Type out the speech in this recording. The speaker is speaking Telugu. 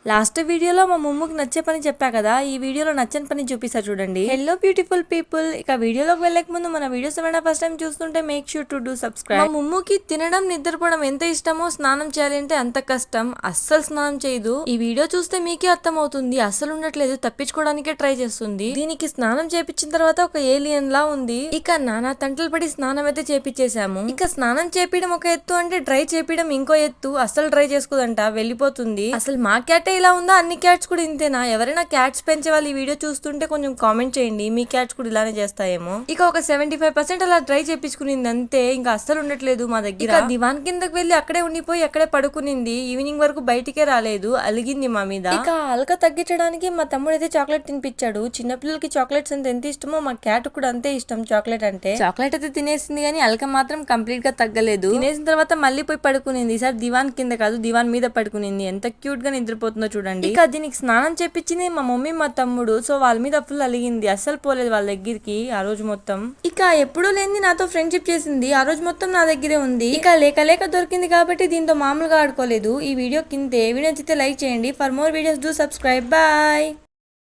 లాస్ట్ వీడియోలో మా మమ్మకి నచ్చే పని చెప్పా కదా, ఈ వీడియోలో నచ్చని పని చూపిస్తా చూడండి. హెల్లో బ్యూటిఫుల్ పీపుల్, ఇక వీడియోలోకి వెళ్ళక ముందు మన వీడియోస్ ఏమైనా ఫస్ట్ టైం చూస్తుంటే make sure to do subscribe. మా మమ్మకి తినడం నిద్రపోవడం ఎంత ఇష్టమో స్నానం చేయాలి అంటే అంత కష్టం, అస్సలు స్నానం చేయదు. ఈ వీడియో చూస్తే మీకే అర్థం అవుతుంది, అస్సలు ఉండట్లేదు, తప్పించుకోవడానికే ట్రై చేస్తుంది. దీనికి స్నానం చేపించిన తర్వాత ఒక ఏలియన్ లా ఉంది. ఇక నానా తంటలు పడి స్నానం అయితే చేపించేసాము. ఇక స్నానం చేపించడం ఒక ఎత్తు అంటే డ్రై చేపించడం ఇంకో ఎత్తు. అస్సలు డ్రై చేసుకోదంట, వెళ్ళిపోతుంది. అసలు మా క్యాటే ఇలా ఉందా, అన్ని క్యాట్స్ కూడా ఇంతేనా? ఎవరైనా క్యాట్స్ పెంచే వాళ్ళు ఈ వీడియో చూస్తుంటే కొంచెం కామెంట్ చేయండి, మీ క్యాట్స్ కూడా ఇలానే చేస్తాయేమో. ఇక ఒక 75% అలా ట్రై చేపించుకునింది అంతే, ఇంకా అస్సలు ఉండట్లేదు మా దగ్గర. దివాన్ కిందకి వెళ్ళి అక్కడే ఉండిపోయి అక్కడే పడుకునింది. ఈవినింగ్ వరకు బయటికే రాలేదు, అలిగింది మా మీద. ఇక అలక తగ్గించడానికి మా తమ్ముడు అయితే చాక్లెట్ తినిపించాడు. చిన్నపిల్లలకి చాక్లెట్స్ అంటే ఎంత ఇష్టమో మా క్యాట్ కూడా అంతే ఇష్టం చాక్లెట్ అంటే. చాక్లెట్ అయితే తినేసింది కానీ అలక మాత్రం కంప్లీట్ గా తగ్గలేదు. తినేసిన తర్వాత మళ్ళీ పోయి పడుకునింది. ఈసారి దివాన్ కింద కాదు, దివాన్ మీద పడుకునింది. ఎంత క్యూట్ గా నిద్రపోతుందో చూడండి. ఇక దీనికి స్నానం చేపించింది మా మమ్మీ మా తమ్ముడు. సో వాళ్ళ మీద ఫుల్ అలిగింది, అస్సలు పోలేదు వాళ్ళ దగ్గరికి ఆ రోజు మొత్తం. ఇక ఎప్పుడూ లేని నాతో ఫ్రెండ్షిప్ చేసింది, ఆ రోజు మొత్తం నా దగ్గరే ఉంది. ఇక లేక దొరికింది కాబట్టి దీంతో మామూలుగా ఆడుకోలేదు. ఈ వీడియో కింద వీడియో నచ్చితే లైక్ చేయండి. For more videos do subscribe. Bye.